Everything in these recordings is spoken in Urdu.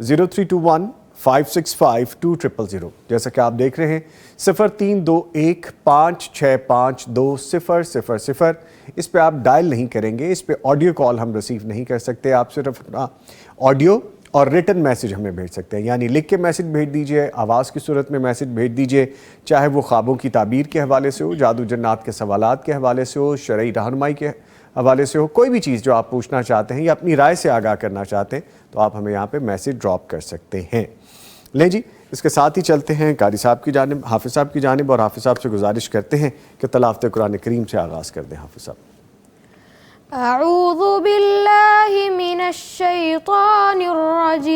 0321 0365200. جیسا کہ آپ دیکھ رہے ہیں 0321565200. اس پہ آپ ڈائل نہیں کریں گے، اس پہ آڈیو کال ہم ریسیو نہیں کر سکتے. آپ صرف اپنا آڈیو اور ریٹن میسج ہمیں بھیج سکتے ہیں، یعنی لکھ کے میسج بھیج دیجئے، آواز کی صورت میں میسج بھیج دیجئے، چاہے وہ خوابوں کی تعبیر کے حوالے سے ہو، جادو جنات کے سوالات کے حوالے سے ہو، شرعی رہنمائی کے حوالے سے ہو، کوئی بھی چیز جو آپ پوچھنا چاہتے ہیں یا اپنی رائے سے آگاہ کرنا چاہتے ہیں تو آپ ہمیں یہاں پہ میسج ڈراپ کر سکتے ہیں. لیں جی، اس کے ساتھ ہی چلتے ہیں قاری صاحب کی جانب، حافظ صاحب کی جانب، اور حافظ صاحب سے گزارش کرتے ہیں کہ تلاوت قرآن کریم سے آغاز کر دیں. حافظ صاحب. اعوذ باللہ من الشیطان الرجیم،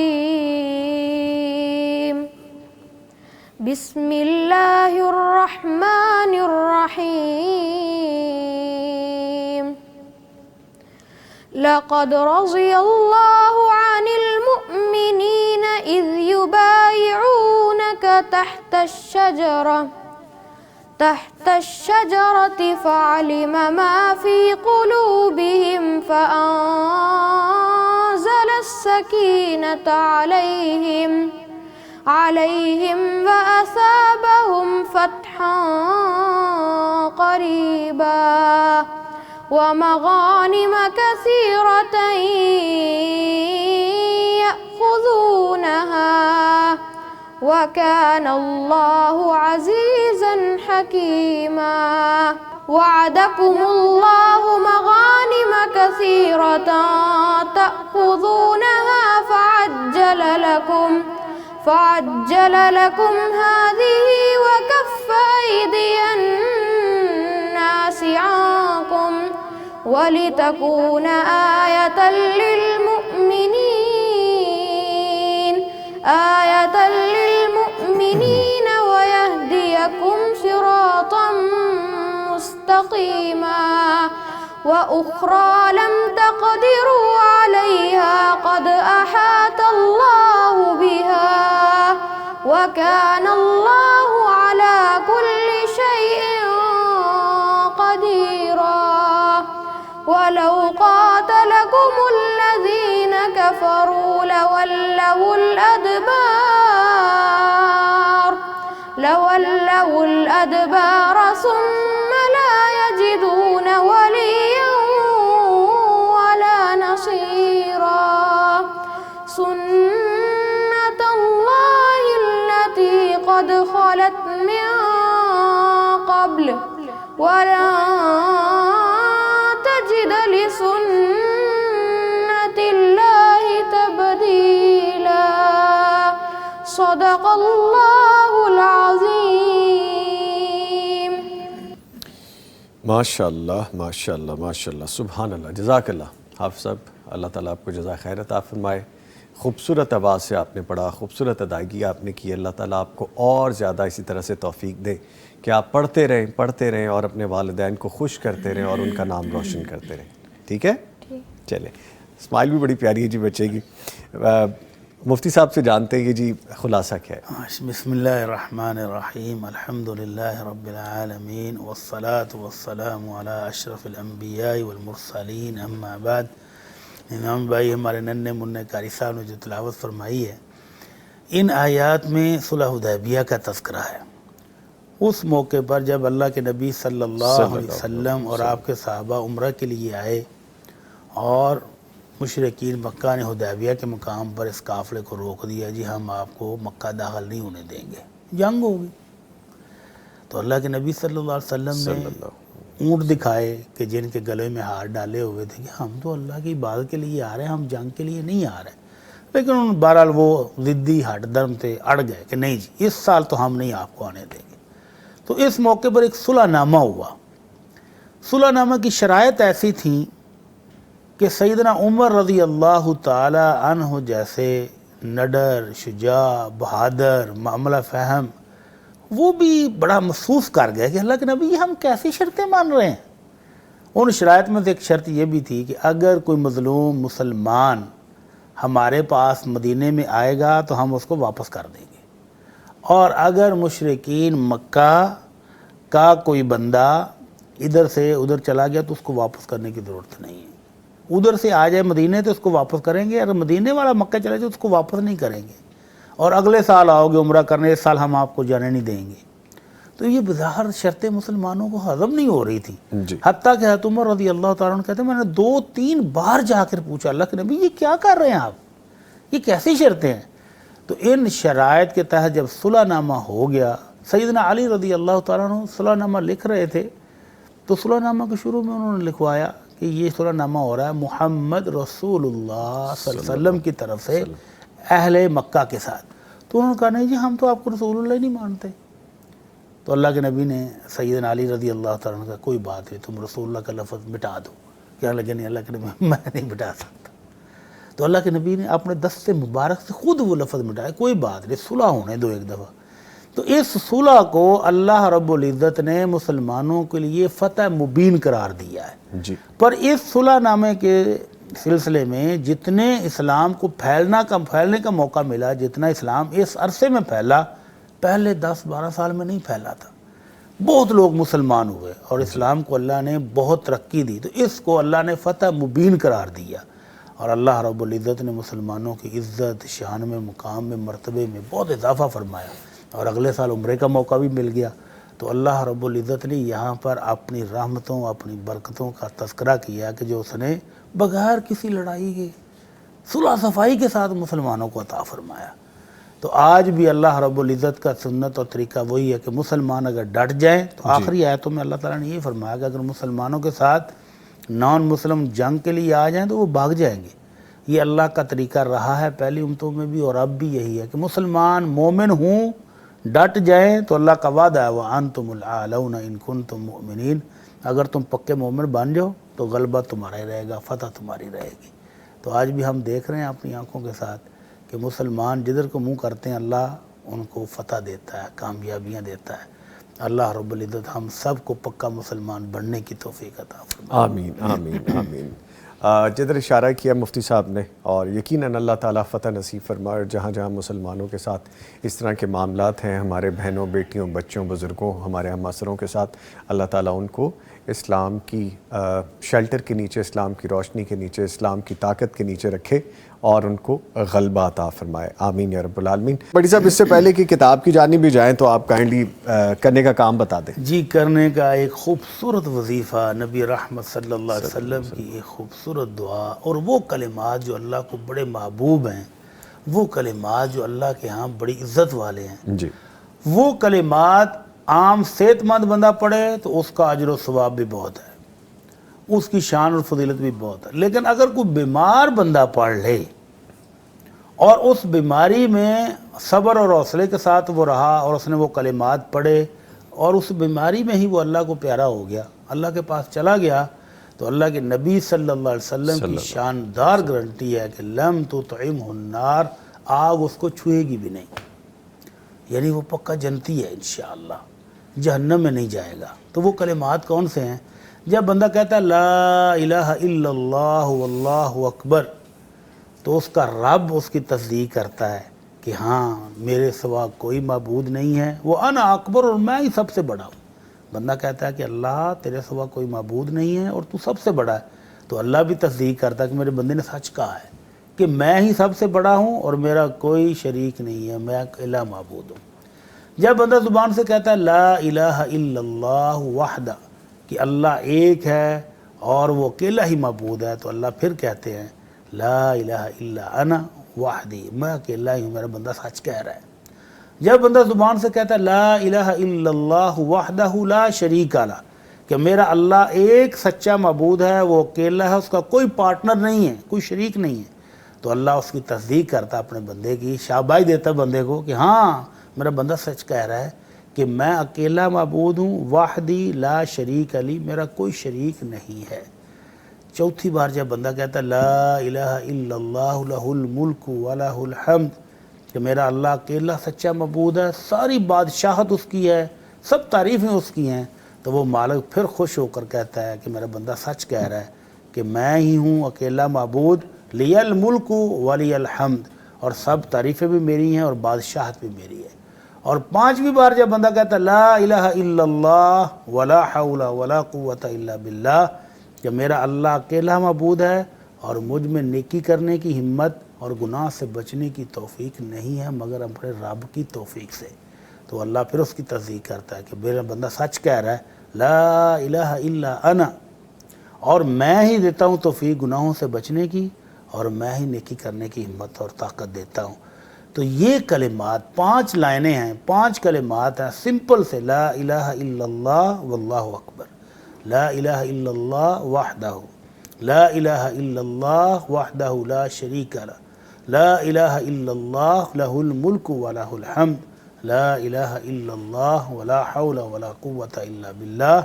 بسم اللہ الرحمن الرحیم. لقد رضی اللہ عن المؤمنین اذ یبایعونک تحت الشجرة فعلم ما في قلوبهم فأنزل السكينة عليهم وأثابهم فتحا قريبا ومغانم كثيرة يأخذونها وَكَانَ اللَّهُ عَزِيزًا حَكِيمًا. وَعَدَكُمُ اللَّهُ مَغَانِمَ كَثِيرَةً تَأْخُذُونَهَا فَعَجَّلَ لَكُمْ هَٰذِهِ وَكَفَّ أَيْدِيَ النَّاسِ عَنكُمْ وَلِتَكُونَ آيَةً للمؤمنين ويهديكم صراطا مستقيما وأخرى لم تقدروا عليها قد أحاط الله بها وكان الله على كل شيء قديرا. ولو قاتلكم الذين كفروا لولوا الأدبار ثم لا يجدون وليا ولا نصيرا. سنة الله التي قد خلت من قبل ولن تجد لسنة الله تبديلا. صدق اللہ العظیم. ماشاء اللہ ماشاء اللہ ماشاء اللہ، سبحان اللہ، جزاک اللہ. حافظ صاحب، اللہ تعالیٰ آپ کو جزائے خیر عطا فرمائے. خوبصورت آواز سے آپ نے پڑھا، خوبصورت ادائیگی آپ نے کی. اللہ تعالیٰ آپ کو اور زیادہ اسی طرح سے توفیق دے کہ آپ پڑھتے رہیں اور اپنے والدین کو خوش کرتے رہیں اور ان کا نام روشن کرتے رہیں. ٹھیک ہے؟ چلیں، اسمائل بھی بڑی پیاری ہے جی بچے کی. مفتی صاحب سے جانتے ہیں جی خلاصہ کیا ہے. بسم اللہ الرحمن الرحیم. الحمدللہ رب العالمین والصلاة والسلام علی اشرف الانبیاء والمرسلین. اما بعد. امام بھائی، ہمارے ننھے منع قاری صاحب نے جو تلاوت فرمائی ہے، ان آیات میں صلح حدیبیہ کا تذکرہ ہے. اس موقع پر جب اللہ کے نبی صلی اللہ علیہ وسلم اور آپ کے صحابہ عمرہ کے لیے آئے اور مشرکین مکہ نے حدیبیہ کے مقام پر اس قافلے کو روک دیا، جی ہم آپ کو مکہ داخل نہیں ہونے دیں گے، جنگ ہوگی. تو اللہ کے نبی صلی اللہ علیہ وسلم نے اونٹ دکھائے کہ جن کے گلے میں ہاتھ ڈالے ہوئے تھے کہ ہم تو اللہ کی عبادت کے لیے آ رہے ہیں، ہم جنگ کے لیے نہیں آ رہے. لیکن بہرحال وہ ضدی ہٹ درم تھے، اڑ گئے کہ نہیں جی اس سال تو ہم نہیں آپ کو آنے دیں گے. تو اس موقع پر ایک صلح نامہ ہوا. صلح نامہ کی شرائط ایسی تھیں کہ سیدنا عمر رضی اللہ تعالی عنہ جیسے نڈر، شجاع، بہادر، معاملہ فہم، وہ بھی بڑا محسوس کر گئے کہ اللہ کے نبی یہ ہم کیسی شرطیں مان رہے ہیں. ان شرائط میں سے ایک شرط یہ بھی تھی کہ اگر کوئی مظلوم مسلمان ہمارے پاس مدینے میں آئے گا تو ہم اس کو واپس کر دیں گے، اور اگر مشرکین مکہ کا کوئی بندہ ادھر سے ادھر چلا گیا تو اس کو واپس کرنے کی ضرورت نہیں ہے. ادھر سے آ جائے مدینے تو اس کو واپس کریں گے، اگر مدینے والا مکہ چلا جائے تو اس کو واپس نہیں کریں گے. اور اگلے سال آؤ گے عمرہ کرنے، اس سال ہم آپ کو جانے نہیں دیں گے۔ تو یہ بظاہر شرطیں مسلمانوں کو ہضم نہیں ہو رہی تھی، حتیٰ کہ حضرت عمر رضی اللہ تعالیٰ عنہ کہتے ہیں میں نے 2-3 بار جا کر پوچھا اللہ کے نبی یہ کیا کر رہے ہیں آپ، یہ کیسی شرطیں ہیں؟ تو ان شرائط کے تحت جب صلح نامہ ہو گیا، سیدنا علی رضی اللہ تعالیٰ عنہ صلح نامہ لکھ رہے تھے، تو صلح نامہ کے شروع میں انہوں نے لکھوایا کہ یہ صلح نامہ ہو رہا ہے محمد رسول اللہ صلی اللہ علیہ وسلم کی طرف سے اہل مکہ کے ساتھ۔ تو انہوں نے کہا نہیں جی ہم تو آپ کو رسول اللہ ہی نہیں مانتے۔ تو اللہ کے نبی نے سیدنا علی رضی اللہ تعالیٰ عنہ کا کوئی بات نہیں، تم رسول اللہ کا لفظ مٹا دو۔ کہنے لگے نہیں اللہ کے نبی میں نہیں مٹا سکتا۔ تو اللہ کے نبی نے اپنے دست مبارک سے خود وہ لفظ مٹایا، کوئی بات نہیں صلح ہونے دو ایک دفعہ۔ تو اس صلح کو اللہ رب العزت نے مسلمانوں کے لیے فتح مبین قرار دیا ہے جی۔ پر اس صلح نامے کے سلسلے میں جتنے اسلام کو پھیلنے کا موقع ملا، جتنا اسلام اس عرصے میں پھیلا، پہلے 10-12 سال میں نہیں پھیلا تھا۔ بہت لوگ مسلمان ہوئے اور اسلام کو اللہ نے بہت ترقی دی، تو اس کو اللہ نے فتح مبین قرار دیا، اور اللہ رب العزت نے مسلمانوں کی عزت، شان میں، مقام میں، مرتبے میں بہت اضافہ فرمایا، اور اگلے سال عمرے کا موقع بھی مل گیا۔ تو اللہ رب العزت نے یہاں پر اپنی رحمتوں، اپنی برکتوں کا تذکرہ کیا کہ جو اس نے بغیر کسی لڑائی کے صلح صفائی کے ساتھ مسلمانوں کو عطا فرمایا۔ تو آج بھی اللہ رب العزت کا سنت اور طریقہ وہی ہے کہ مسلمان اگر ڈٹ جائیں تو آخری آیتوں میں اللہ تعالیٰ نے یہ فرمایا کہ اگر مسلمانوں کے ساتھ نان مسلم جنگ کے لیے آ جائیں تو وہ بھاگ جائیں گے۔ یہ اللہ کا طریقہ رہا ہے پہلی امتوں میں بھی، اور اب بھی یہی ہے کہ مسلمان مومن ہوں، ڈٹ جائیں تو اللہ کا وعدہ ہے وَأَنْتُمُ الْأَعْلَوْنَ إِن كُنتُم مُؤْمِنِينَ، اگر تم پکے مومن بن جاؤ تو غلبہ تمہارا ہی رہے گا، فتح تمہاری رہے گی۔ تو آج بھی ہم دیکھ رہے ہیں اپنی آنکھوں کے ساتھ کہ مسلمان جدھر کو منہ کرتے ہیں اللہ ان کو فتح دیتا ہے، کامیابیاں دیتا ہے۔ اللہ رب العزت ہم سب کو پکا مسلمان بننے کی توفیق عطا فرمائے۔ آمین آمین آمین۔ جدھر اشارہ کیا مفتی صاحب نے، اور یقیناً اللہ تعالیٰ فتح نصیب فرمائے، اور جہاں جہاں مسلمانوں کے ساتھ اس طرح کے معاملات ہیں، ہمارے بہنوں، بیٹیوں، بچوں، بزرگوں، ہمارے ہم معاشروں کے ساتھ، اللہ تعالیٰ ان کو اسلام کی شیلٹر کے نیچے، اسلام کی روشنی کے نیچے، اسلام کی طاقت کے نیچے رکھے اور ان کو غلبہ عطا فرمائے، آمین یا رب العالمین۔ بڑی صاحب اس سے پہلے کہ کتاب کی جانب بھی جائیں تو آپ کائنڈلی کرنے کا کام بتا دیں۔ جی، کرنے کا ایک خوبصورت وظیفہ، نبی رحمت صلی اللہ علیہ وسلم کی ایک خوبصورت دعا، اور وہ کلمات جو اللہ کو بڑے محبوب ہیں، وہ کلمات جو اللہ کے ہاں بڑی عزت والے ہیں، جی، وہ کلمات عام صحت مند بندہ پڑھے تو اس کا اجر و ثواب بھی بہت ہے، اس کی شان اور فضیلت بھی بہت ہے، لیکن اگر کوئی بیمار بندہ پڑھ لے اور اس بیماری میں صبر اور حوصلے کے ساتھ وہ رہا اور اس نے وہ کلمات پڑھے اور اس بیماری میں ہی وہ اللہ کو پیارا ہو گیا، اللہ کے پاس چلا گیا، تو اللہ کے نبی صلی اللہ علیہ وسلم کی شاندار گارنٹی ہے کہ لم تطعمہ النار، آگ اس کو چھوئے گی بھی نہیں، یعنی وہ پکا جنتی ہے انشاءاللہ، جہنم میں نہیں جائے گا۔ تو وہ کلمات کون سے ہیں؟ جب بندہ کہتا ہے لا الہ الا اللہ واللہ اکبر، تو اس کا رب اس کی تصدیق کرتا ہے کہ ہاں میرے سوا کوئی معبود نہیں ہے، وہ انا اکبر، اور میں ہی سب سے بڑا ہوں۔ بندہ کہتا ہے کہ اللہ تیرے سوا کوئی معبود نہیں ہے اور تو سب سے بڑا ہے، تو اللہ بھی تصدیق کرتا ہے کہ میرے بندے نے سچ کہا ہے کہ میں ہی سب سے بڑا ہوں اور میرا کوئی شریک نہیں ہے، میں اکیلا معبود ہوں۔ جب بندہ زبان سے کہتا ہے لا الہ الا اللہ وحدہ، کہ اللہ ایک ہے اور وہ اکیلا ہی معبود ہے، تو اللہ پھر کہتے ہیں لا الہ الا انا وحدی، میں اکیلا ہی ہوں، میرا بندہ سچ کہہ رہا ہے۔ جب بندہ زبان سے کہتا ہے لا الہ الا اللہ وحدہ لا شریک لہ، کہ میرا اللہ ایک سچا معبود ہے، وہ اکیلا ہے، اس کا کوئی پارٹنر نہیں ہے، کوئی شریک نہیں ہے، تو اللہ اس کی تصدیق کرتا اپنے بندے کی، شاباش دیتا بندے کو کہ ہاں میرا بندہ سچ کہہ رہا ہے کہ میں اکیلا معبود ہوں، وحدی لا شریک لی، میرا کوئی شریک نہیں ہے۔ چوتھی بار جب بندہ کہتا ہے لا الہ الا اللہ لہ الملک ولہ الحمد، کہ میرا اللہ اکیلا سچا معبود ہے، ساری بادشاہت اس کی ہے، سب تعریفیں اس کی ہیں، تو وہ مالک پھر خوش ہو کر کہتا ہے کہ میرا بندہ سچ کہہ رہا ہے کہ میں ہی ہوں اکیلا معبود، لی الملک ولی الحمد، اور سب تعریفیں بھی میری ہیں اور بادشاہت بھی میری ہے۔ اور پانچویں بار جب بندہ کہتا ہے لا الہ الا اللہ ولا حول ولا قوت الا باللہ، کہ میرا اللہ اکیلا معبود ہے اور مجھ میں نیکی کرنے کی ہمت اور گناہ سے بچنے کی توفیق نہیں ہے مگر اپنے رب کی توفیق سے. تو اللہ پھر اس کی تصدیق کرتا ہے کہ میرا بندہ سچ کہہ رہا ہے لا الہ الا انا، اور میں ہی دیتا ہوں توفیق گناہوں سے بچنے کی، اور میں ہی نیکی کرنے کی ہمت اور طاقت دیتا ہوں. تو یہ کلمات 5 لائنیں ہیں، 5 کلمات ہیں سمپل سے، لا الہ الا اللہ واللہ اکبر، لا الہ الا اللہ وحدہ، لا الہ الا اللہ وحدہ لا شریک لہ، لا الہ الا اللہ لہ الملک ولہ الحمد، لا الہ الا اللہ ولا حول ولا قوة الا باللہ.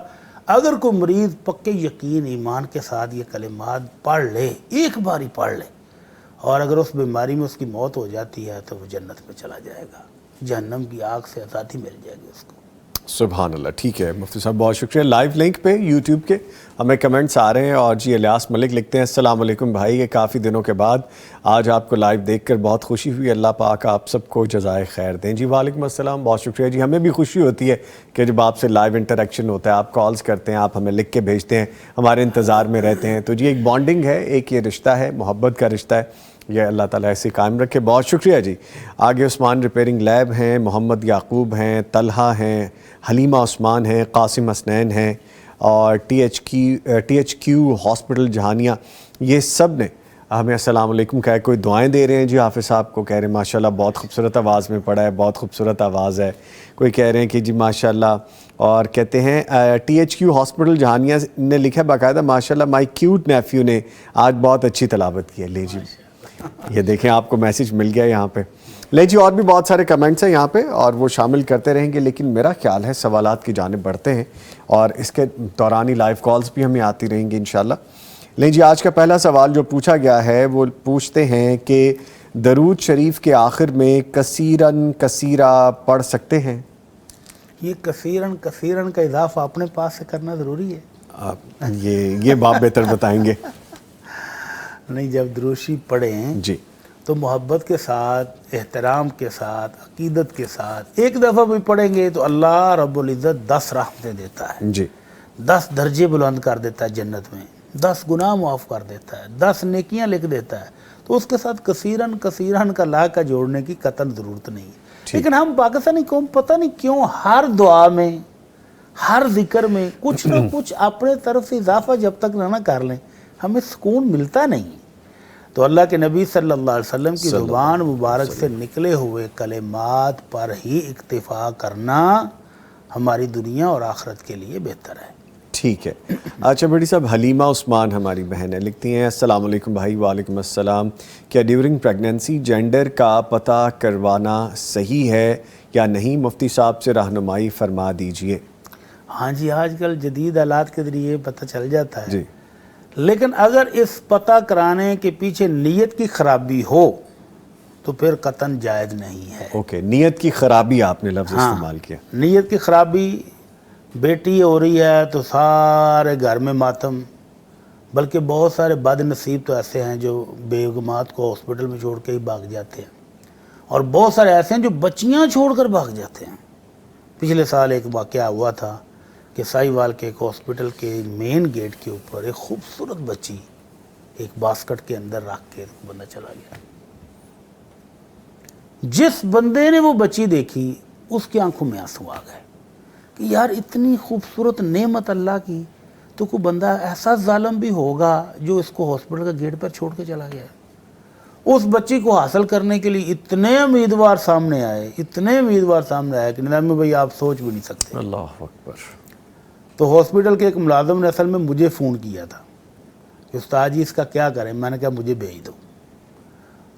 اگر کوئی مریض پکے یقین ایمان کے ساتھ یہ کلمات پڑھ لے، ایک بار ہی پڑھ لے، اور اگر اس بیماری میں اس کی موت ہو جاتی ہے تو وہ جنت میں چلا جائے گا، جہنم کی آگ سے آزادی مل جائے گی اس کو. سبحان اللہ. ٹھیک ہے مفتی صاحب، بہت شکریہ. لائیو لنک پہ یوٹیوب کے ہمیں کمنٹس آ رہے ہیں، اور جی الیاس ملک لکھتے ہیں السلام علیکم بھائی، یہ کافی دنوں کے بعد آج آپ کو لائیو دیکھ کر بہت خوشی ہوئی، اللہ پاک آپ سب کو جزائے خیر دیں. جی وعلیکم السلام، بہت شکریہ. جی ہمیں بھی خوشی ہوتی ہے کہ جب آپ سے لائیو انٹریکشن ہوتا ہے، آپ کالز کرتے ہیں، آپ ہمیں لکھ کے بھیجتے ہیں، ہمارے انتظار میں رہتے ہیں. تو جی ایک بانڈنگ ہے، ایک یہ رشتہ ہے، محبت کا رشتہ ہے، یہ اللہ تعالیٰ ایسے قائم رکھے. بہت شکریہ. جی آگے عثمان ریپیرنگ لیب ہیں، محمد یعقوب ہیں، طلحہ ہیں، حلیمہ عثمان ہیں، قاسم حسنین ہیں، اور T H Q hospital Jahania, یہ سب نے ہمیں السلام علیکم کہا. کوئی دعائیں دے رہے ہیں جی حافظ صاحب کو، کہہ رہے ہیں ماشاءاللہ بہت خوبصورت آواز میں پڑھا ہے، بہت خوبصورت آواز ہے. کوئی کہہ رہے ہیں کہ جی ماشاءاللہ، اور کہتے ہیں T H Q hospital Jahania نے لکھا باقاعدہ ماشاءاللہ مائی کیوٹ نیفیو نے آج بہت اچھی تلاوت کی ہے. لے جی یہ دیکھیں آپ کو میسیج مل گیا یہاں پہ. لے جی اور بھی بہت سارے کمنٹس ہیں یہاں پہ اور وہ شامل کرتے رہیں گے، لیکن میرا خیال ہے سوالات کی جانب بڑھتے ہیں اور اس کے دوران ہی لائیو کالز بھی ہمیں آتی رہیں گی انشاءاللہ. لیں جی آج کا پہلا سوال جو پوچھا گیا ہے وہ پوچھتے ہیں کہ درود شریف کے آخر میں کثیرن کثیرہ پڑھ سکتے ہیں؟ یہ کثیرن کا اضافہ اپنے پاس سے کرنا ضروری ہے؟ یہ باپ بہتر بتائیں گے. نہیں، جب دروشی پڑھیں جی تو محبت کے ساتھ، احترام کے ساتھ، عقیدت کے ساتھ ایک دفعہ بھی پڑھیں گے تو اللہ رب العزت 10 رحمتیں دیتا ہے، جی 10 درجے بلند کر دیتا ہے جنت میں، 10 گناہ معاف کر دیتا ہے، 10 نیکیاں لکھ دیتا ہے. تو اس کے ساتھ کثیرن کا لا کا جوڑنے کی قطعاً ضرورت نہیں ہے. لیکن ہم پاکستانی قوم پتہ نہیں کیوں ہر دعا میں، ہر ذکر میں کچھ نہ کچھ اپنے طرف سے اضافہ جب تک نہ کر لیں ہمیں سکون ملتا نہیں. تو اللہ کے نبی صلی اللہ علیہ وسلم کی زبان مبارک سے نکلے ہوئے کلمات پر ہی اکتفا کرنا ہماری دنیا اور آخرت کے لیے بہتر ہے. ٹھیک ہے. اچھا بڑی صاحب، حلیمہ عثمان ہماری بہن ہے، لکھتی ہیں السلام علیکم بھائی. وعلیکم السلام. کیا ڈیورنگ پریگننسی جینڈر کا پتہ کروانا صحیح ہے یا نہیں؟ مفتی صاحب سے رہنمائی فرما دیجئے. ہاں جی، آج کل جدید آلات کے ذریعے پتہ چل جاتا ہے. جی لیکن اگر اس پتہ کرانے کے پیچھے نیت کی خرابی ہو تو پھر قطعاً جائز نہیں ہے. اوکے، نیت کی خرابی آپ نے لفظ استعمال کیا. نیت کی خرابی، بیٹی ہو رہی ہے تو سارے گھر میں ماتم، بلکہ بہت سارے بد نصیب تو ایسے ہیں جو بیگمات کو ہاسپٹل میں چھوڑ کے ہی بھاگ جاتے ہیں، اور بہت سارے ایسے ہیں جو بچیاں چھوڑ کر بھاگ جاتے ہیں. پچھلے سال ایک واقعہ ہوا تھا کہ سائی وال کے ایک ہاسپٹل کے مین گیٹ کے اوپر ایک خوبصورت بچی ایک باسکٹ کے اندر رکھ کے بندہ چلا گیا. جس بندے نے وہ بچی دیکھی اس کی آنکھوں میں آنسو آ گئے کہ یار اتنی خوبصورت نعمت اللہ کی، تو کوئی بندہ ایسا ظالم بھی ہوگا جو اس کو ہاسپٹل کا گیٹ پر چھوڑ کے چلا گیا. اس بچی کو حاصل کرنے کے لیے اتنے امیدوار سامنے آئے کہ نظامی بھائی آپ سوچ بھی نہیں سکتے. اللہ اکبر. تو ہاسپٹل کے ایک ملازم نے اصل میں مجھے فون کیا تھا کہ استاد جی اس کا کیا کریں. میں نے کہا مجھے بھیج دو.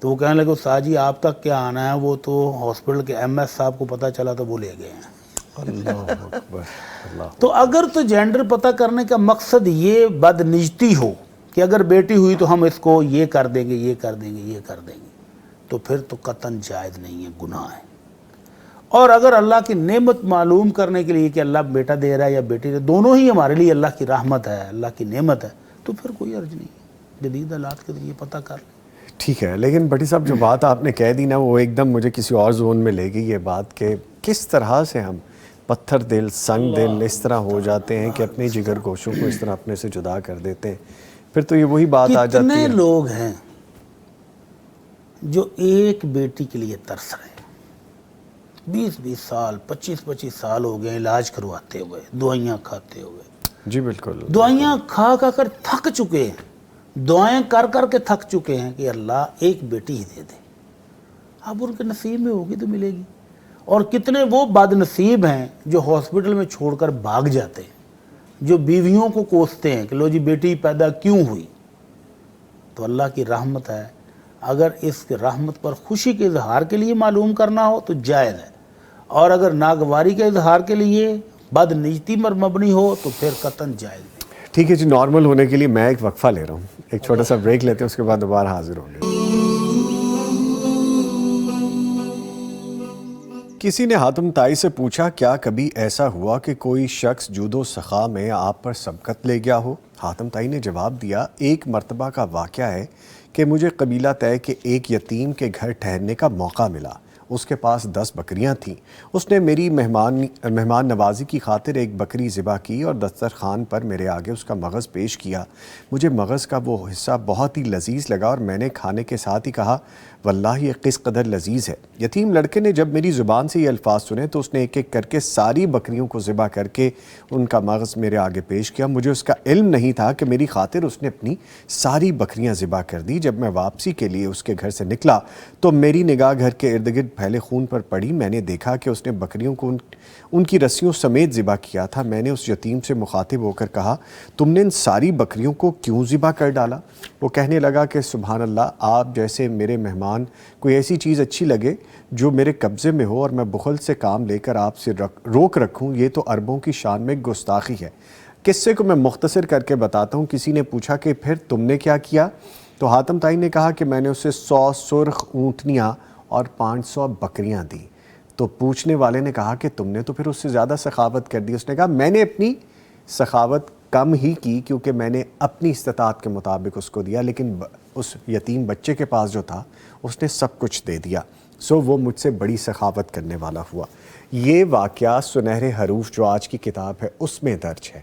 تو وہ کہنے لگے استاد جی آپ تک کیا آنا ہے، وہ تو ہاسپٹل کے ایم ایس صاحب کو پتہ چلا تو وہ لے گئے ہیں. اللہ اکبر. اللہ. تو اگر تو جینڈر پتہ کرنے کا مقصد یہ بدنجتی ہو کہ اگر بیٹی ہوئی تو ہم اس کو یہ کر دیں گے، تو پھر تو قطعاً جائز نہیں ہے، گناہ ہے. اور اگر اللہ کی نعمت معلوم کرنے کے لیے کہ اللہ بیٹا دے رہا ہے یا بیٹی دے رہا ہے، دونوں ہی ہمارے لیے اللہ کی رحمت ہے، اللہ کی نعمت ہے، تو پھر کوئی عرض نہیں ہے. جدید آلات کے ذریعے پتہ کر لیں. ٹھیک ہے. لیکن بٹی صاحب جو بات آپ نے کہہ دی نا، وہ ایک دم مجھے کسی اور زون میں لے گئی یہ بات کہ کس طرح سے ہم پتھر دل، سنگ دل اس طرح ہو جاتے ہیں کہ اپنے جگر گوشوں کو اس طرح اپنے سے جدا کر دیتے ہیں. پھر تو یہ وہی بات آ جاتی ہے. کتنے لوگ ہیں جو ایک بیٹی کے لیے ترس رہے ہیں. 20 سال 25 سال ہو گئے علاج کرواتے ہوئے، دوائیاں کھاتے ہوئے. جی بالکل. دعائیاں کھا کر تھک چکے ہیں، دعائیں کر کے تھک چکے ہیں کہ اللہ ایک بیٹی ہی دے دے. اب ان کے نصیب میں ہوگی تو ملے گی. اور کتنے وہ بد نصیب ہیں جو ہاسپٹل میں چھوڑ کر بھاگ جاتے ہیں، جو بیویوں کو کوستے ہیں کہ لو جی بیٹی پیدا کیوں ہوئی. تو اللہ کی رحمت ہے، اگر اس رحمت پر خوشی کے اظہار کے لیے معلوم کرنا ہو تو جائز ہے، اور اگر ناگواری کے اظہار کے لیے بد نیتی پر مبنی ہو تو پھر قطعاً جائز نہیں. ٹھیک ہے جی، نارمل ہونے کے لیے میں ایک وقفہ لے رہا ہوں، ایک چھوٹا سا بریک لیتے ہیں، اس کے بعد دوبارہ حاضر ہوں گے. کسی نے حاتم طائی سے پوچھا کیا کبھی ایسا ہوا کہ کوئی شخص جود و سخا میں آپ پر سبقت لے گیا ہو؟ حاتم طائی نے جواب دیا، ایک مرتبہ کا واقعہ ہے کہ مجھے قبیلہ طے کے ایک یتیم کے گھر ٹھہرنے کا موقع ملا. اس کے پاس 10 بکریاں تھیں. اس نے میری مہمان نوازی کی خاطر ایک بکری ذبح کی اور دسترخوان پر میرے آگے اس کا مغز پیش کیا. مجھے مغز کا وہ حصہ بہت ہی لذیذ لگا اور میں نے کھانے کے ساتھ ہی کہا واللہ یہ کس قدر لذیذ ہے. یتیم لڑکے نے جب میری زبان سے یہ الفاظ سنے تو اس نے ایک ایک کر کے ساری بکریوں کو ذبح کر کے ان کا مغز میرے آگے پیش کیا. مجھے اس کا علم نہیں تھا کہ میری خاطر اس نے اپنی ساری بکریاں ذبح کر دی. جب میں واپسی کے لیے اس کے گھر سے نکلا تو میری نگاہ گھر کے ارد گرد پھیلے خون پر پڑی. میں نے دیکھا کہ اس نے بکریوں کو ان کی رسیوں سمیت ذبح کیا تھا. میں نے اس یتیم سے مخاطب ہو کر کہا تم نے ان ساری بکریوں کو کیوں ذبح کر ڈالا؟ وہ کہنے لگا کہ سبحان اللہ، آپ جیسے میرے مہمان کوئی ایسی چیز اچھی لگے جو میرے قبضے میں ہو اور میں بخل سے کام لے کر آپ سے روک رکھوں، یہ تو عربوں کی شان میں گستاخی ہے. قصے کو میں مختصر کر کے بتاتا ہوں. کسی نے پوچھا کہ پھر تم نے کیا کیا؟ تو حاتم طائی نے کہا کہ میں نے اسے 100 سرخ اونٹنیاں اور 500 بکریاں دیں. تو پوچھنے والے نے کہا کہ تم نے تو پھر اس سے زیادہ سخاوت کر دی. اس نے کہا میں نے اپنی سخاوت کم ہی کی کیونکہ میں نے اپنی استطاعت کے مطابق اس کو دیا، لیکن اس یتیم بچے کے پاس جو تھا اس نے سب کچھ دے دیا، سو وہ مجھ سے بڑی سخاوت کرنے والا ہوا. یہ واقعہ سنہرے حروف جو آج کی کتاب ہے اس میں درج ہے،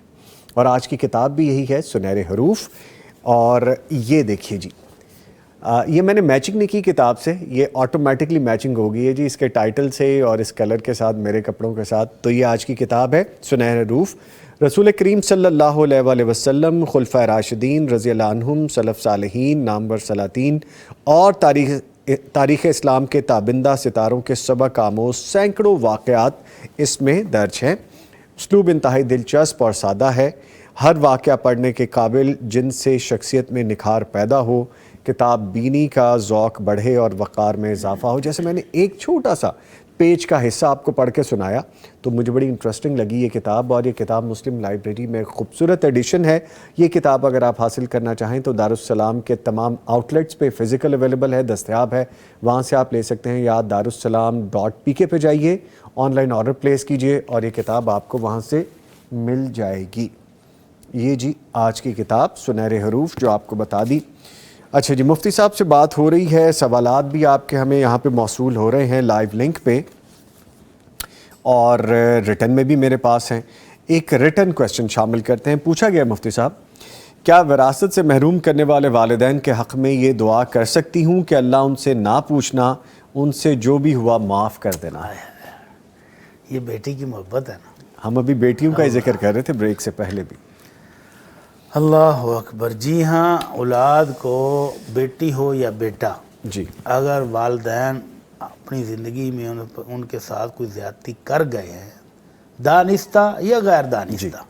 اور آج کی کتاب بھی یہی ہے سنہرے حروف. اور یہ دیکھیے جی، یہ میں نے میچنگ نہیں کی کتاب سے، یہ آٹومیٹکلی میچنگ ہو گئی ہے جی اس کے ٹائٹل سے اور اس کلر کے ساتھ میرے کپڑوں کے ساتھ. تو یہ آج کی کتاب ہے سنہرے حروف. رسول کریم صلی اللہ علیہ وآلہ وسلم، خلفائے راشدین رضی اللہ عنہم، سلف صالحین، نامور سلاطین اور تاریخ اسلام کے تابندہ ستاروں کے سبق آموز سینکڑوں واقعات اس میں درج ہیں. اسلوب انتہائی دلچسپ اور سادہ ہے، ہر واقعہ پڑھنے کے قابل جن سے شخصیت میں نکھار پیدا ہو، کتاب بینی کا ذوق بڑھے اور وقار میں اضافہ ہو. جیسے میں نے ایک چھوٹا سا پیج کا حصہ آپ کو پڑھ کے سنایا تو مجھے بڑی انٹرسٹنگ لگی یہ کتاب، اور یہ کتاب مسلم لائبریری میں خوبصورت ایڈیشن ہے. یہ کتاب اگر آپ حاصل کرنا چاہیں تو دارالسلام کے تمام آؤٹلیٹس پہ فزیکل اویلیبل ہے، دستیاب ہے، وہاں سے آپ لے سکتے ہیں. یا darussalam.pk پہ جائیے، آن لائن آرڈر پلیس کیجئے اور یہ کتاب آپ کو وہاں سے مل جائے گی. یہ جی آج کی کتاب سنہرے حروف جو آپ کو بتا دی. اچھا جی، مفتی صاحب سے بات ہو رہی ہے، سوالات بھی آپ کے ہمیں یہاں پہ موصول ہو رہے ہیں لائیو لنک پہ، اور ریٹن میں بھی میرے پاس ہیں. ایک ریٹن کویسچن شامل کرتے ہیں. پوچھا گیا مفتی صاحب، کیا وراثت سے محروم کرنے والے والدین کے حق میں یہ دعا کر سکتی ہوں کہ اللہ ان سے نہ پوچھنا، ان سے جو بھی ہوا معاف کر دینا؟ یہ بیٹی کی محبت ہے نا. ہم ابھی بیٹیوں کا ہی ذکر کر رہے تھے بریک سے پہلے بھی. اللہ اکبر. جی ہاں، اولاد کو بیٹی ہو یا بیٹا، جی اگر والدین اپنی زندگی میں ان کے ساتھ کوئی زیادتی کر گئے ہیں، دانستہ یا غیر دانستہ،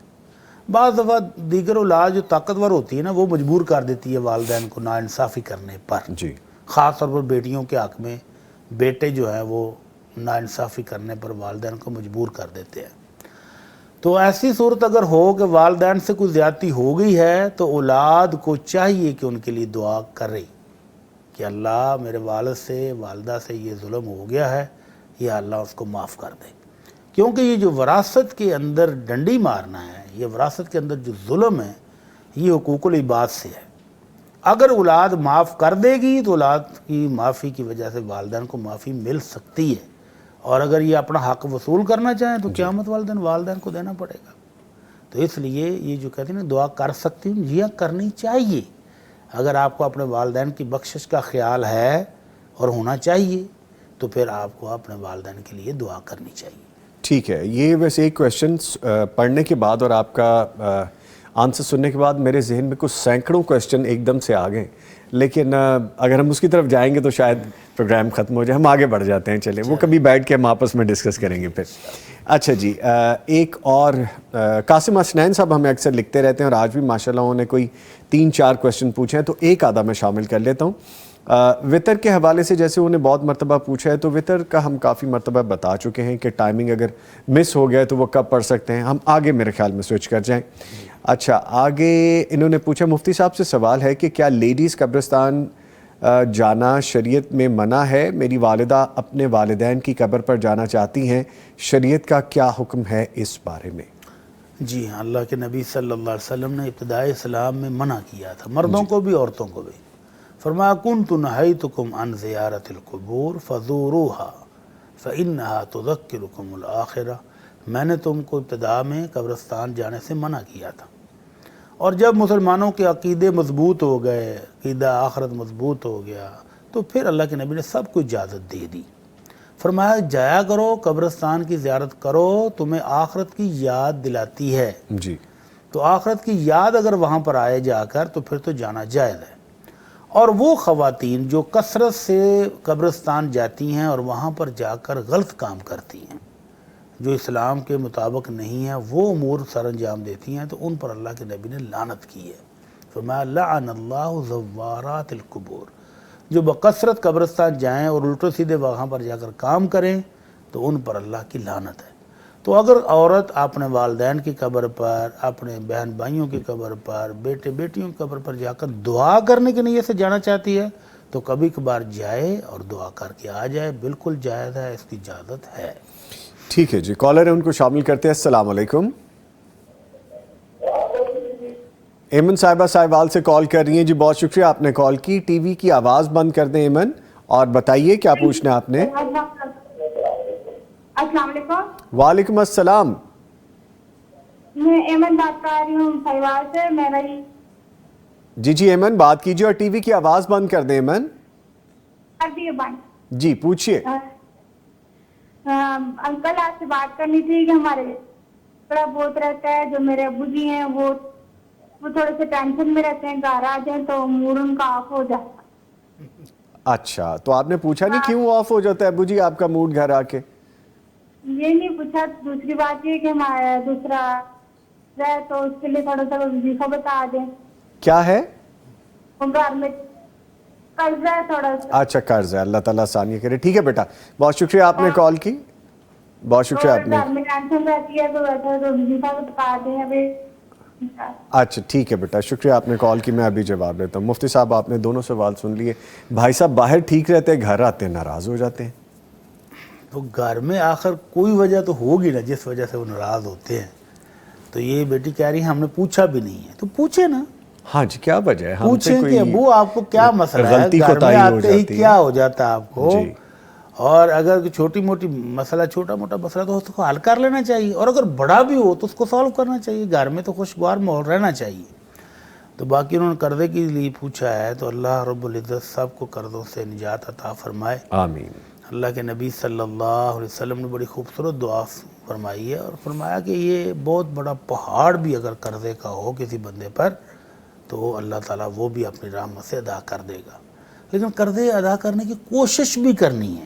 بعض دفعہ دیگر اولاد جو طاقتور ہوتی ہے نا وہ مجبور کر دیتی ہے والدین کو ناانصافی کرنے پر. جی خاص طور پر بیٹیوں کے حق میں بیٹے جو ہیں وہ ناانصافی کرنے پر والدین کو مجبور کر دیتے ہیں. تو ایسی صورت اگر ہو کہ والدین سے کوئی زیادتی ہو گئی ہے تو اولاد کو چاہیے کہ ان کے لیے دعا کرے کہ اللہ میرے والد سے، والدہ سے یہ ظلم ہو گیا ہے، یا اللہ اس کو معاف کر دے. کیونکہ یہ جو وراثت کے اندر ڈنڈی مارنا ہے، یہ وراثت کے اندر جو ظلم ہے، یہ حقوق العباد سے ہے. اگر اولاد معاف کر دے گی تو اولاد کی معافی کی وجہ سے والدین کو معافی مل سکتی ہے، اور اگر یہ اپنا حق وصول کرنا چاہیں تو قیامت والدین کو دینا پڑے گا. تو اس لیے یہ جو کہتے ہیں نا دعا کر سکتی ہوں، یہ کرنی چاہیے. اگر آپ کو اپنے والدین کی بخشش کا خیال ہے اور ہونا چاہیے، تو پھر آپ کو اپنے والدین کے لیے دعا کرنی چاہیے۔ ٹھیک ہے، یہ ویسے ایک کویشچن پڑھنے کے بعد اور آپ کا آنسر سننے کے بعد میرے ذہن میں کچھ سینکڑوں کویشچن ایک دم سے آ گئے، لیکن اگر ہم اس کی طرف جائیں گے تو شاید پروگرام ختم ہو جائے، ہم آگے بڑھ جاتے ہیں، چلیں وہ کبھی بیٹھ کے ہم آپس میں ڈسکس کریں گے پھر۔ اچھا جی، ایک اور قاسم حسنین صاحب ہمیں اکثر لکھتے رہتے ہیں اور آج بھی ماشاءاللہ انہوں نے کوئی 3-4 کویشچن پوچھے ہیں، تو ایک آدھا میں شامل کر لیتا ہوں۔ وطر کے حوالے سے جیسے انہوں نے بہت مرتبہ پوچھا ہے، تو وطر کا ہم کافی مرتبہ بتا چکے ہیں کہ ٹائمنگ اگر مس ہو گیا ہے تو وہ کب پڑھ سکتے ہیں، ہم آگے میرے خیال میں سوئچ کر جائیں۔ اچھا، آگے انہوں نے پوچھا مفتی صاحب سے سوال ہے کہ کیا لیڈیز قبرستان جانا شریعت میں منع ہے؟ میری والدہ اپنے والدین کی قبر پر جانا چاہتی ہیں، شریعت کا کیا حکم ہے اس بارے میں؟ جی ہاں، اللہ کے نبی صلی اللہ علیہ وسلم نے ابتدائی اسلام میں منع کیا تھا، مردوں کو بھی عورتوں کو بھی۔ فرمایا کنت نہیتکم عن زیارت القبور فزوروہا فانہا تذکرکم الآخرہ، میں نے تم کو ابتدا میں قبرستان جانے سے منع کیا تھا، اور جب مسلمانوں کے عقیدے مضبوط ہو گئے، عقیدہ آخرت مضبوط ہو گیا، تو پھر اللہ کے نبی نے سب کو اجازت دے دی۔ فرمایا جایا کرو، قبرستان کی زیارت کرو، تمہیں آخرت کی یاد دلاتی ہے۔ جی، تو آخرت کی یاد اگر وہاں پر آئے جا کر تو پھر تو جانا جائز ہے۔ اور وہ خواتین جو کثرت سے قبرستان جاتی ہیں اور وہاں پر جا کر غلط کام کرتی ہیں، جو اسلام کے مطابق نہیں ہیں، وہ امور سر انجام دیتی ہیں، تو ان پر اللہ کے نبی نے لعنت کی ہے۔ فرمایا لعن اللہ زوارات القبور، جو بکثرت قبرستان جائیں اور الٹے سیدھے وہاں پر جا کر کام کریں تو ان پر اللہ کی لعنت ہے۔ تو اگر عورت اپنے والدین کی قبر پر، اپنے بہن بھائیوں کی قبر پر، بیٹے بیٹیوں کی قبر پر جا کر دعا کرنے کی نیت سے جانا چاہتی ہے تو کبھی کبھار جائے اور دعا کر کے آ جائے، بالکل جائز ہے، اس کی اجازت ہے۔ ٹھیک ہے جی، کالر ہے ان کو شامل کرتے ہیں۔ السلام علیکم، ایمن صاحبہ ساہیوال سے کال کر رہی ہیں جی، بہت شکریہ آپ نے کال کی۔ ٹی وی کی آواز بند کر دیں ایمن، اور بتائیے کیا پوچھنا ہے آپ نے۔ السلام علیکم، وعلیکم السلام۔ میں ایمن بات کر رہی ہوں ساہیوال سے۔ میرا جی ایمن بات کیجیے اور ٹی وی کی آواز بند کر دیں ایمن۔ جی پوچھیے۔ انکل آپ سے بات کرنی تھی کہ ہمارے تھوڑا بہت رہتا ہے، جو میرے ابو جی ہیں وہ تھوڑے سے ٹینشن میں رہتے ہیں، گھر آ جائیں تو موڈ ان کا آف ہو جاتا ہے۔ اچھا، تو آپ نے پوچھا نہیں کیوں آف ہو جاتا ہے ابو جی آپ کا موڈ گھر آ کے؟ یہ نہیں پوچھا، دوسری بات یہ کہ ہمارا دوسرا ہے تو اس کے لیے تھوڑا سا وظیفہ بتا دیں۔ کیا ہے؟ وہ گھر میں قرض ہے تھوڑا سا۔ اچھا قرض ہے، اللہ تعالیٰ آسانی کرے۔ ٹھیک ہے بیٹا، بہت شکریہ آپ نے کال کی، بہت شکریہ آپ نے۔ گھر میں ٹینشن رہتی ہے تو ویسا تو وظیفہ بتا دیں ابھی۔ اچھا ٹھیک ہے بیٹا، شکریہ آپ نے کال کی، میں ابھی جواب دیتا ہوں۔ مفتی صاحب آپ نے دونوں سوال سن لیے۔ بھائی صاحب باہر ٹھیک رہتے ہیں، گھر آتے ہیں ناراض ہو جاتے ہیں۔ تو گھر میں آخر کوئی وجہ تو ہوگی نا جس وجہ سے وہ ناراض ہوتے ہیں۔ تو یہ بیٹی کہہ رہی ہے ہم نے پوچھا بھی نہیں ہے، تو پوچھے نا، ہاں جی کیا وجہ ہے، ہم سے پوچھیں کہ ابو آپ کو کیا مسئلہ ہے، غلطی گھر میں کوتاہی ہو آتے ہی جاتی کیا ہو جاتا ہے آپ کو۔ جی۔ اور اگر چھوٹی موٹی مسئلہ، چھوٹا موٹا مسئلہ تو اس کو حل کر لینا چاہیے، اور اگر بڑا بھی ہو تو اس کو سالو کرنا چاہیے، گھر میں تو خوشگوار ماحول رہنا چاہیے۔ تو باقی انہوں نے قرضے کے لیے پوچھا ہے، تو اللہ رب العزت سب کو قرضوں سے نجات عطا فرمائے، آمین۔ اللہ کے نبی صلی اللہ علیہ وسلم نے بڑی خوبصورت دعا فرمائی ہے، اور فرمایا کہ یہ بہت بڑا پہاڑ بھی اگر قرضے کا ہو کسی بندے پر تو اللہ تعالیٰ وہ بھی اپنی رحمت سے ادا کر دے گا۔ لیکن قرضے ادا کرنے کی کوشش بھی کرنی ہے،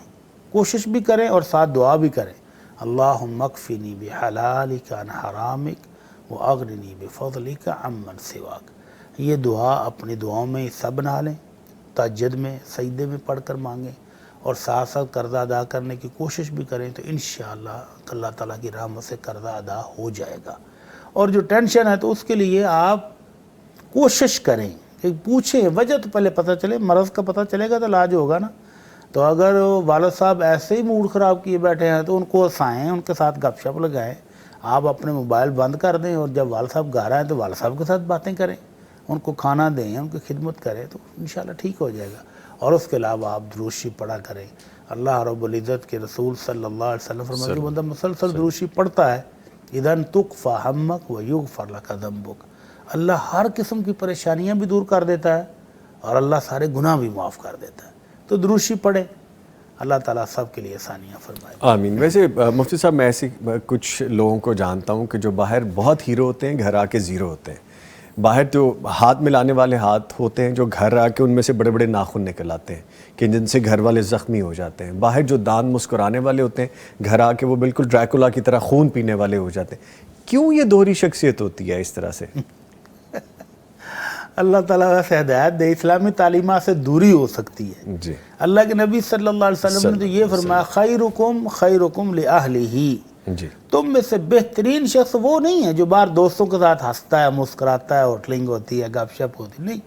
کوشش بھی کریں اور ساتھ دعا بھی کریں۔ اللہم اکفنی بحلالک عن حرامک واغننی بفضلک عمن سواک۔ یہ دعا اپنی دعاؤں میں حصہ بنا لیں، تہجد میں سجدے میں پڑھ کر مانگیں، اور ساتھ ساتھ قرضہ ادا کرنے کی کوشش بھی کریں، تو انشاءاللہ اللہ تعالیٰ کی رحمت سے قرضہ ادا ہو جائے گا۔ اور جو ٹینشن ہے تو اس کے لیے آپ کوشش کریں کہ پوچھیں، وجہ تو پہلے پتہ چلے، مرض کا پتہ چلے گا تو علاج ہوگا نا۔ تو اگر والد صاحب ایسے ہی موڈ خراب کیے بیٹھے ہیں تو ان کو ہنسائیں، ان کے ساتھ گپ شپ لگائیں، آپ اپنے موبائل بند کر دیں، اور جب والد صاحب گھر آئیں تو والد صاحب کے ساتھ باتیں کریں، ان کو کھانا دیں، ان کی خدمت کریں، تو انشاءاللہ ٹھیک ہو جائے گا۔ اور اس کے علاوہ آپ درود شریف پڑھا کریں۔ اللہ رب العزت کے رسول صلی اللہ علیہ وسلم فرماتے ہیں کہ بندہ مسلسل درود شریف پڑھتا ہے، اذن تکفی ہمک ویغفر لک ذنبک، اللہ ہر قسم کی پریشانیاں بھی دور کر دیتا ہے اور اللہ سارے گناہ بھی معاف کر دیتا ہے۔ تو تو دروشی پڑھے. اللہ تعالیٰ سب کے لیے آسانیاں فرمائے. آمین. ویسے مفتی صاحب میں ایسے کچھ لوگوں کو جانتا ہوں کہ جو باہر بہت ہیرو ہوتے ہیں، گھر آ کے زیرو ہوتے ہیں. باہر جو ہاتھ ملانے والے ہاتھ ہوتے ہیں، جو گھر آ کے ان میں سے بڑے بڑے ناخن نکل آتے ہیں کہ جن سے گھر والے زخمی ہو جاتے ہیں. باہر جو دان مسکرانے والے ہوتے ہیں، گھر آ کے وہ بالکل ڈریکولا کی طرح خون پینے والے ہو جاتے ہیں. کیوں یہ دوہری شخصیت ہوتی ہے اس طرح سے؟ اللہ تعالیٰ سے ہدایت دے. اسلامی تعلیمات سے دوری ہو سکتی ہے. جی. اللہ کے نبی صلی اللہ علیہ وسلم نے تو یہ فرمایا خیرکم خیرکم لأہلہ. جی. تم میں سے بہترین شخص وہ نہیں ہے جو باہر دوستوں کے ساتھ ہنستا ہے، مسکراتا ہے، ہوٹلنگ ہوتی ہے، گپ شپ ہوتی ہے. نہیں،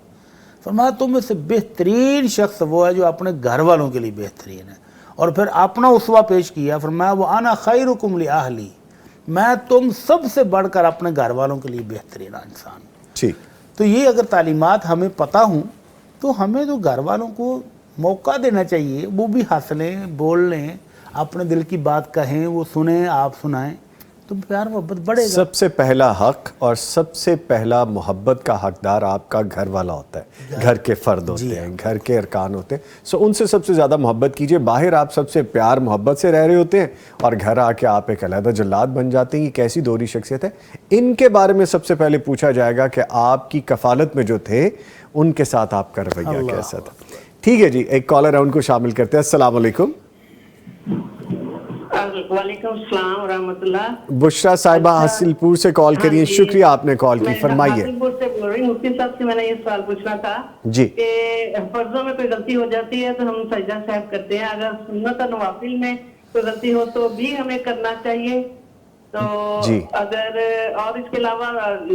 فرمایا تم میں سے بہترین شخص وہ ہے جو اپنے گھر والوں کے لیے بہترین ہے. اور پھر اپنا اسوہ پیش کیا، فرمایا وَأَنَا خَيْرُكُمْ لِأَهْلِي. میں تم سب سے بڑھ کر اپنے گھر والوں کے لیے بہترین انسان ہوں. ٹھیک. تو یہ اگر تعلیمات ہمیں پتہ ہوں تو ہمیں تو گھر والوں کو موقع دینا چاہیے. وہ بھی ہنس لیں، بول لیں، اپنے دل کی بات کہیں، وہ سنیں، آپ سنائیں، تو پیار محبت بڑھے گا. سب سے پہلا حق اور سب سے پہلا محبت کا حقدار آپ کا گھر والا ہوتا ہے. گھر کے فرد ہوتے ہیں، گھر کے ارکان ہوتے ہیں. سو ان سے سب سے زیادہ محبت کیجئے. باہر آپ سب سے پیار محبت سے رہ رہے ہوتے ہیں اور گھر آ کے آپ ایک علیحدہ جلاد بن جاتے ہیں. یہ کیسی دوہری شخصیت ہے؟ ان کے بارے میں سب سے پہلے پوچھا جائے گا کہ آپ کی کفالت میں جو تھے ان کے ساتھ آپ کا رویہ کیسا تھا. ٹھیک ہے جی، ایک کالر ہے، ان کو شامل کرتے ہیں. السلام علیکم. وعلیکم السلام ورحمۃ اللہ. بشرا صاحبہ حاصل پور سے کال کریے. شکریہ آپ نے کال کی. فرمائیے. حاصل پور سے بول رہی ہوں. مفتی صاحب سے میں نے یہ سوال پوچھنا تھا جی. کہ فرضوں میں کوئی غلطی ہو جاتی ہے تو ہم سجدہ صاحب کرتے ہیں. اگر سنت اور نوافل میں کوئی غلطی ہو تو بھی ہمیں کرنا چاہیے. تو جی. اگر اور اس کے علاوہ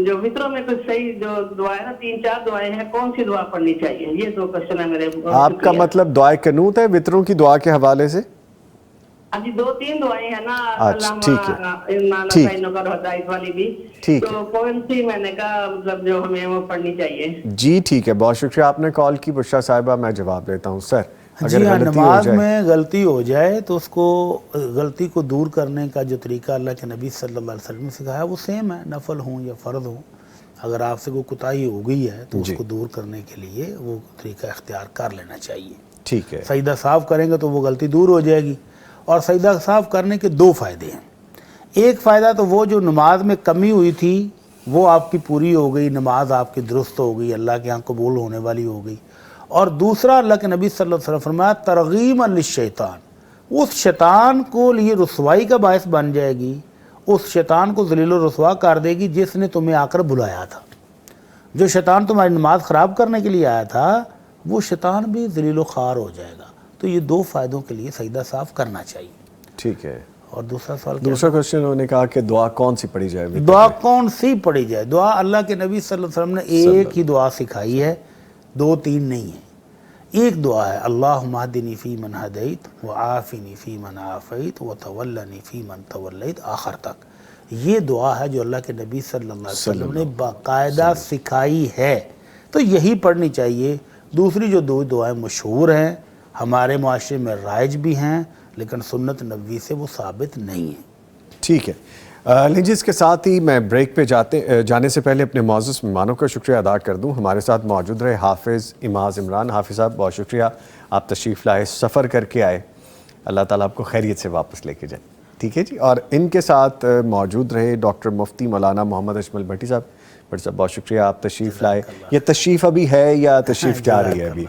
جو وطروں میں کوئی صحیح جو دعائیں نا 3-4 دعائیں ہیں، کون سی دعا پڑھنی چاہیے؟ یہ 2 کوشچن ہے میرے. آپ کا مطلب دعائے قنوت ہے وطروں کی دعا کے حوالے سے؟ ہاں جی، 2-3 دعائیں ہیں نا. ٹھیک اللہ ہدایت والی بھی. ٹھیک. تو کون سی میں نے کہا مطلب جو ہمیں وہ پڑھنی چاہیے؟ جی ٹھیک ہے، بہت شکریہ آپ نے کال کی. بشرا صاحبہ میں جواب دیتا ہوں. سر جی ہاں، نماز میں غلطی ہو جائے تو اس کو غلطی کو دور کرنے کا جو طریقہ اللہ کے نبی صلی اللہ علیہ وسلم نے سکھایا وہ سیم ہے، نفل ہوں یا فرض ہوں. اگر آپ سے کوئی کوتاہی ہو گئی ہے تو اس کو دور کرنے کے لیے وہ طریقہ اختیار کر لینا چاہیے. ٹھیک ہے. سجدہ صاف کریں گے تو وہ غلطی دور ہو جائے گی. اور سجدہ صاف کرنے کے 2 فائدے ہیں. ایک فائدہ تو وہ جو نماز میں کمی ہوئی تھی وہ آپ کی پوری ہو گئی، نماز آپ کی درست ہو گئی، اللہ کے ہاں قبول ہونے والی ہو گئی. اور دوسرا اللہ کے نبی صلی اللہ علیہ وسلم فرمایا ترغیما للشیطان، اس شیطان کو لیے رسوائی کا باعث بن جائے گی، اس شیطان کو ذلیل و رسوا کر دے گی جس نے تمہیں آ کر بلایا تھا. جو شیطان تمہاری نماز خراب کرنے کے لیے آیا تھا وہ شیطان بھی ذلیل و خوار ہو جائے گا. تو یہ 2 فائدوں کے لیے سجدہ صاف کرنا چاہیے. ٹھیک ہے. اور دوسرا سوال دوسرا کوشچن انہوں نے کہا کہ دعا کون سی پڑھی جائے؟ دعا کون سی پڑھی جائے؟ دعا اللہ کے نبی صلی اللہ علیہ وسلم نے ایک ہی دعا سکھائی ہے، 2-3 نہیں ہے. ایک دعا ہے اللہم اہدنی فی من ہدیت وعافنی فی من عافیت وتولنی فی من تولیت، آخر تک. یہ دعا ہے جو اللہ کے نبی صلی اللہ علیہ وسلم نے باقاعدہ سکھائی ہے، تو یہی پڑھنی چاہیے. دوسری جو 2 دعائیں مشہور ہیں، ہمارے معاشرے میں رائج بھی ہیں، لیکن سنت نبوی سے وہ ثابت نہیں ہیں. ٹھیک ہے. لیجیے اس کے ساتھ ہی میں بریک پہ جانے سے پہلے اپنے معزز مہمانوں کا شکریہ ادا کر دوں. ہمارے ساتھ موجود رہے حافظ اماز عمران. حافظ صاحب بہت شکریہ، آپ تشریف لائے، سفر کر کے آئے. اللہ تعالیٰ آپ کو خیریت سے واپس لے کے جائے. ٹھیک ہے جی. اور ان کے ساتھ موجود رہے ڈاکٹر مفتی مولانا محمد اجمل بھٹی صاحب. بھٹی صاحب بہت شکریہ، آپ تشریف لائے. یہ تشریف ابھی ہے یا تشریف جا رہی ہے ابھی؟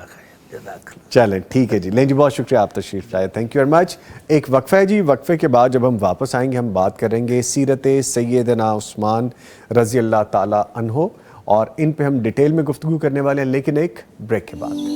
چلیں ٹھیک ہے جی. لیں جی، بہت شکریہ آپ تشریف لائے. Thank you very much. ایک وقفہ ہے جی. وقفے کے بعد جب ہم واپس آئیں گے ہم بات کریں گے سیرت سیدنا عثمان رضی اللہ تعالیٰ عنہ، اور ان پہ ہم ڈیٹیل میں گفتگو کرنے والے ہیں، لیکن ایک بریک کے بعد.